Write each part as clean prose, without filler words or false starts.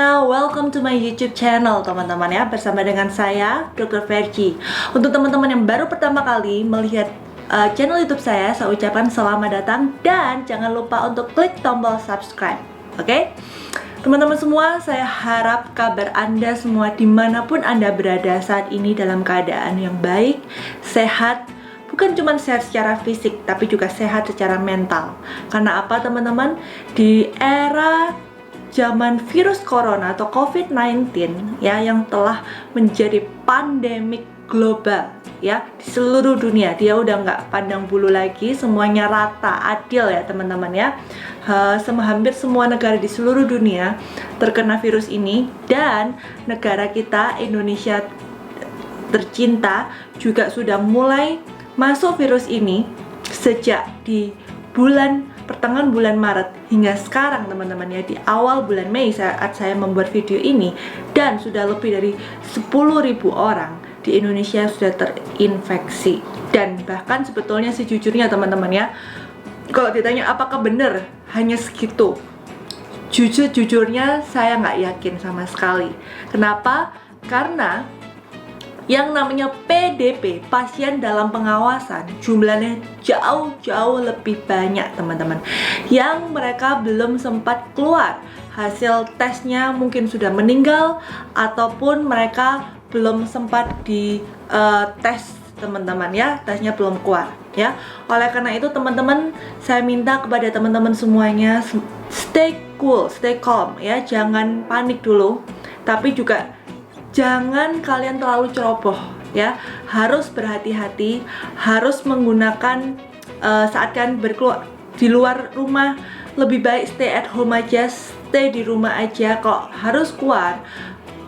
semuanya, welcome to my YouTube channel teman-teman ya. Bersama dengan saya, Dr. Vergi. Untuk teman-teman yang baru pertama kali melihat channel YouTube saya ucapkan selamat datang. Dan jangan lupa untuk klik tombol subscribe. Oke? Teman-teman semua, saya harap kabar Anda semua dimanapun Anda berada saat ini dalam keadaan yang baik, sehat. Bukan cuma sehat secara fisik, tapi juga sehat secara mental. Karena apa teman-teman? Di era zaman virus corona atau COVID-19 ya, yang telah menjadi pandemik global ya di seluruh dunia. Dia udah nggak pandang bulu lagi, semuanya rata, adil ya teman-teman ya. Hampir semua negara di seluruh dunia terkena virus ini, dan negara kita Indonesia tercinta juga sudah mulai masuk virus ini sejak di pertengahan bulan Maret hingga sekarang teman-teman ya, di awal bulan Mei saat saya membuat video ini, dan sudah lebih dari 10.000 orang di Indonesia sudah terinfeksi. Dan bahkan sebetulnya sejujurnya teman-teman ya, kalau ditanya apakah benar hanya segitu, jujurnya saya nggak yakin sama sekali. Kenapa? Karena yang namanya PDP, pasien dalam pengawasan, jumlahnya jauh lebih banyak teman-teman, yang mereka belum sempat keluar hasil tesnya, mungkin sudah meninggal ataupun mereka belum sempat di tes teman-teman ya, tesnya belum keluar ya. Oleh karena itu teman-teman, saya minta kepada teman-teman semuanya stay cool, stay calm ya, jangan panik dulu, tapi juga jangan kalian terlalu ceroboh ya. Harus berhati-hati, harus menggunakan saat kalian berkeluar di luar rumah, lebih baik stay at home aja, stay di rumah aja. Kalau harus keluar,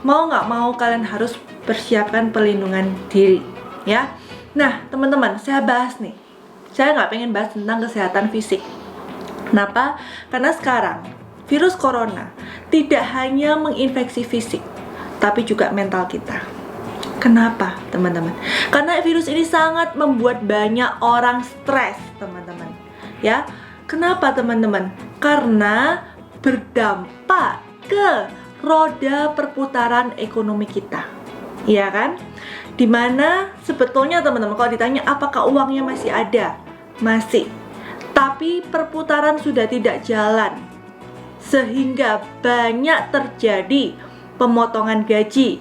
mau nggak mau kalian harus persiapkan perlindungan diri ya. Nah teman-teman, saya bahas nih, saya nggak pengen bahas tentang kesehatan fisik. Kenapa? Karena sekarang virus corona tidak hanya menginfeksi fisik, tapi juga mental kita. Kenapa teman-teman? Karena virus ini sangat membuat banyak orang stres teman-teman ya. Kenapa teman-teman? Karena berdampak ke roda perputaran ekonomi kita, iya kan? Dimana sebetulnya teman-teman, kalau ditanya apakah uangnya masih ada, masih, tapi perputaran sudah tidak jalan, sehingga banyak terjadi pemotongan gaji,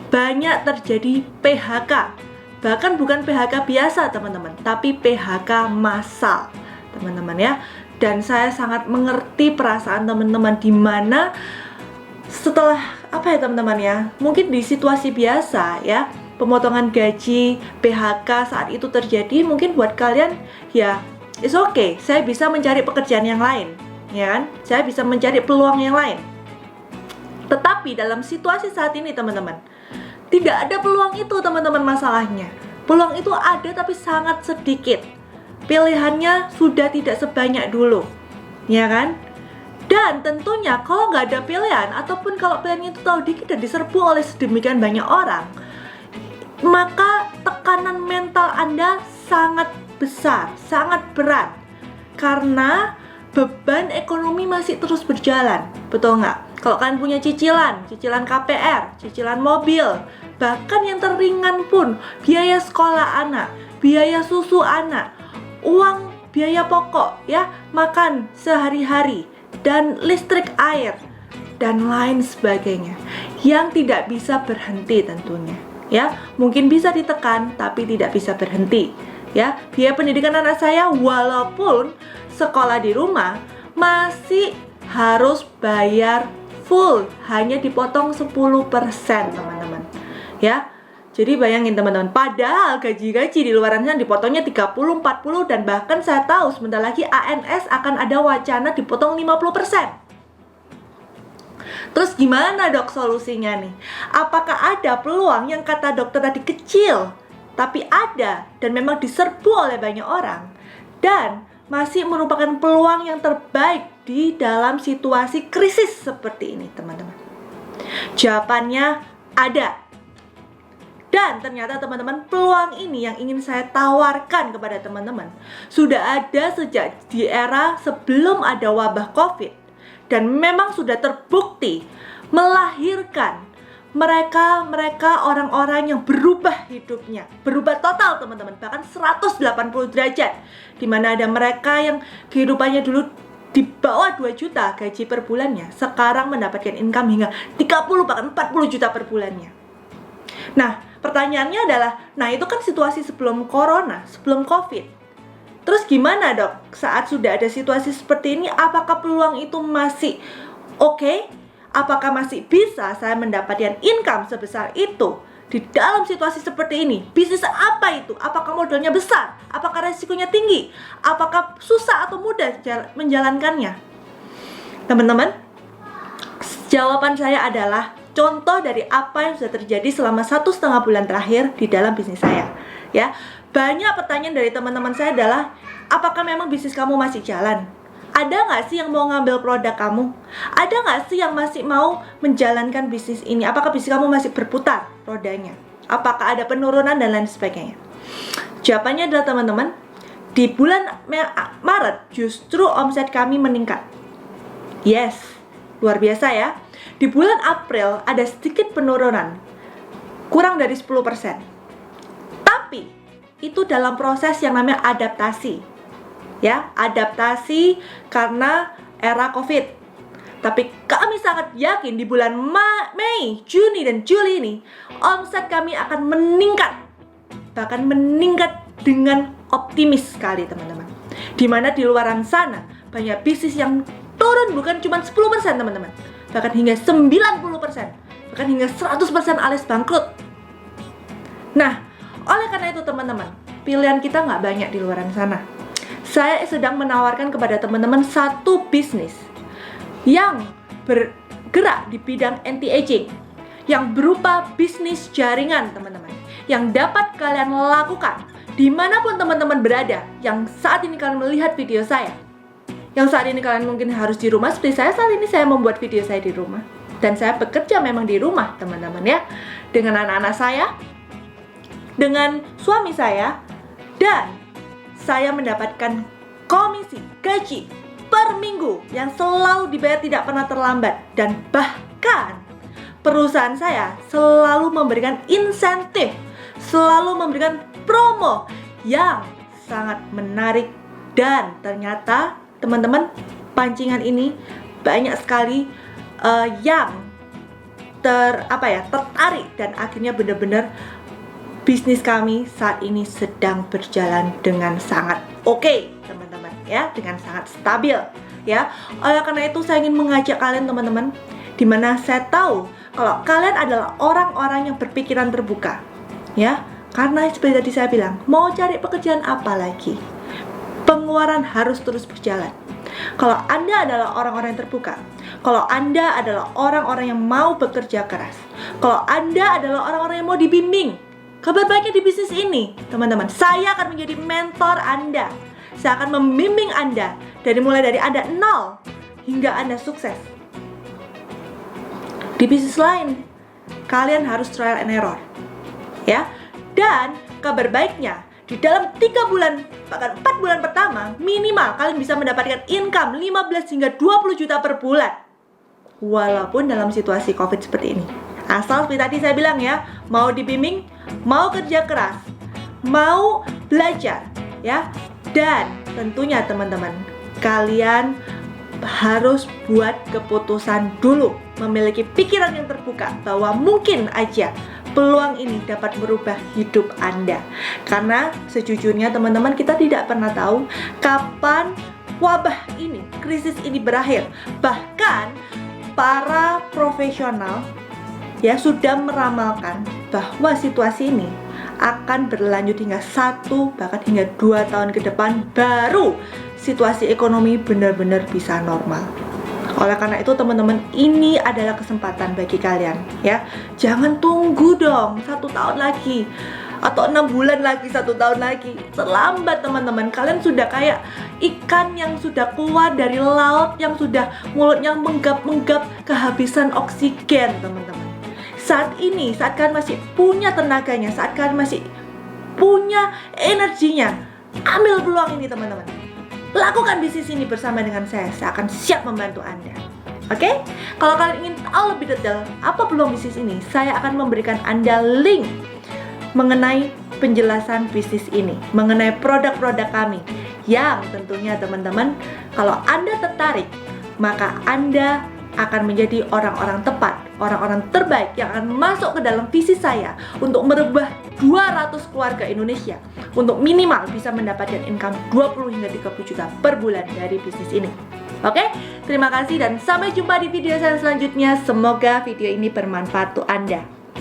banyak terjadi PHK. Bahkan bukan PHK biasa teman-teman, tapi PHK massal teman-teman ya. Dan saya sangat mengerti perasaan teman-teman, di mana setelah apa ya teman-teman ya, mungkin di situasi biasa ya, pemotongan gaji, PHK saat itu terjadi, mungkin buat kalian ya it's okay, saya bisa mencari pekerjaan yang lain ya kan, saya bisa mencari peluang yang lain. Tetapi dalam situasi saat ini teman-teman, tidak ada peluang itu teman-teman. Masalahnya peluang itu ada tapi sangat sedikit, pilihannya sudah tidak sebanyak dulu ya kan. Dan tentunya kalau nggak ada pilihan, ataupun kalau pilihannya itu terlalu dikit dan diserbu oleh sedemikian banyak orang, maka tekanan mental Anda sangat besar, sangat berat, karena beban ekonomi masih terus berjalan, betul nggak? Kalau kalian punya cicilan KPR, cicilan mobil, bahkan yang teringan pun, biaya sekolah anak, biaya susu anak, uang biaya pokok ya, makan sehari-hari, dan listrik, air, dan lain sebagainya, yang tidak bisa berhenti tentunya ya. Mungkin bisa ditekan tapi tidak bisa berhenti ya. Biaya pendidikan anak saya walaupun sekolah di rumah masih harus bayar full, hanya dipotong 10% teman-teman ya. Jadi bayangin teman-teman, padahal gaji-gaji di luar sana dipotongnya 30, 40, dan bahkan saya tahu sebentar lagi ANS akan ada wacana dipotong 50%. Terus gimana dok solusinya nih? Apakah ada peluang yang kata dokter tadi kecil, tapi ada dan memang diserbu oleh banyak orang, dan masih merupakan peluang yang terbaik di dalam situasi krisis seperti ini teman-teman? Jawabannya ada. Dan ternyata teman-teman, peluang ini yang ingin saya tawarkan kepada teman-teman sudah ada sejak di era sebelum ada wabah COVID. Dan memang sudah terbukti melahirkan mereka orang-orang yang berubah hidupnya, berubah total teman-teman, bahkan 180 derajat. Dimana ada mereka yang kehidupannya dulu di bawah 2 juta gaji per bulannya, sekarang mendapatkan income hingga 30 bahkan 40 juta per bulannya. Nah, pertanyaannya adalah, nah itu kan situasi sebelum corona, sebelum covid. Terus gimana dok, saat sudah ada situasi seperti ini, apakah peluang itu masih oke? Apakah masih bisa saya mendapatkan income sebesar itu di dalam situasi seperti ini? Bisnis apa itu? Apakah modalnya besar? Apakah resikonya tinggi? Apakah susah atau mudah menjalankannya? Teman-teman, jawaban saya adalah contoh dari apa yang sudah terjadi selama 1,5 bulan terakhir di dalam bisnis saya. Ya, banyak pertanyaan dari teman-teman saya adalah, apakah memang bisnis kamu masih jalan? Ada nggak sih yang mau ngambil produk kamu? Ada nggak sih yang masih mau menjalankan bisnis ini? Apakah bisnis kamu masih berputar rodanya? Apakah ada penurunan dan lain sebagainya? Jawabannya adalah teman-teman, di bulan Maret justru omset kami meningkat. Yes, luar biasa ya. Di bulan April ada sedikit penurunan, kurang dari 10%. Tapi itu dalam proses yang namanya adaptasi. Ya, adaptasi karena era Covid. Tapi kami sangat yakin di bulan Mei, Juni, dan Juli ini omset kami akan meningkat. Bahkan meningkat dengan optimis sekali teman-teman. Dimana di luaran sana banyak bisnis yang turun bukan cuma 10% teman-teman, bahkan hingga 90%, bahkan hingga 100% alias bangkrut. Nah, oleh karena itu teman-teman, pilihan kita nggak banyak di luaran sana. Saya sedang menawarkan kepada teman-teman satu bisnis yang bergerak di bidang anti-aging, yang berupa bisnis jaringan teman-teman, yang dapat kalian lakukan dimanapun teman-teman berada. Yang saat ini kalian melihat video saya, yang saat ini kalian mungkin harus di rumah, seperti saya saat ini saya membuat video saya di rumah, dan saya bekerja memang di rumah teman-teman ya, dengan anak-anak saya, dengan suami saya, dan saya mendapatkan komisi gaji per minggu yang selalu dibayar tidak pernah terlambat. Dan bahkan perusahaan saya selalu memberikan insentif, selalu memberikan promo yang sangat menarik. Dan ternyata teman-teman, pancingan ini banyak sekali yang tertarik, dan akhirnya benar-benar bisnis kami saat ini sedang berjalan dengan sangat oke, teman-teman ya, dengan sangat stabil ya. Oleh karena itu saya ingin mengajak kalian teman-teman, dimana saya tahu kalau kalian adalah orang-orang yang berpikiran terbuka ya, karena seperti tadi saya bilang, mau cari pekerjaan apa lagi, pengeluaran harus terus berjalan. Kalau Anda adalah orang-orang yang terbuka, kalau Anda adalah orang-orang yang mau bekerja keras, kalau Anda adalah orang-orang yang mau dibimbing, kabar baiknya di bisnis ini, teman-teman, saya akan menjadi mentor Anda. Saya akan membimbing Anda mulai dari Anda 0 hingga Anda sukses. Di bisnis lain, kalian harus trial and error, ya. Dan kabar baiknya, di dalam 3 bulan, bahkan 4 bulan pertama, minimal kalian bisa mendapatkan income 15 hingga 20 juta per bulan. Walaupun dalam situasi Covid seperti ini. Asal seperti tadi saya bilang ya, mau dibimbing, mau kerja keras, mau belajar ya. Dan tentunya teman-teman, kalian harus buat keputusan dulu, memiliki pikiran yang terbuka bahwa mungkin aja peluang ini dapat merubah hidup Anda. Karena sejujurnya teman-teman, kita tidak pernah tahu kapan wabah ini, krisis ini berakhir. Bahkan para profesional ya sudah meramalkan bahwa situasi ini akan berlanjut hingga 1 bahkan hingga 2 tahun ke depan, baru situasi ekonomi benar-benar bisa normal. Oleh karena itu teman-teman, ini adalah kesempatan bagi kalian ya. Jangan tunggu dong 1 tahun lagi atau 6 bulan lagi, 1 tahun lagi. Terlambat teman-teman. Kalian sudah kayak ikan yang sudah keluar dari laut, yang sudah mulutnya menggap-menggap kehabisan oksigen teman-teman. Saat ini, saat kalian masih punya tenaganya, saat kalian masih punya energinya, ambil peluang ini teman-teman. Lakukan bisnis ini bersama dengan saya akan siap membantu Anda. Oke? Kalau kalian ingin tahu lebih detail apa peluang bisnis ini, saya akan memberikan Anda link mengenai penjelasan bisnis ini, mengenai produk-produk kami, yang tentunya teman-teman, kalau Anda tertarik, maka Anda akan menjadi orang-orang tepat, orang-orang terbaik yang akan masuk ke dalam visi saya untuk merubah 200 keluarga Indonesia untuk minimal bisa mendapatkan income 20 hingga 30 juta per bulan dari bisnis ini. Oke, terima kasih dan sampai jumpa di video saya selanjutnya. Semoga video ini bermanfaat untuk Anda.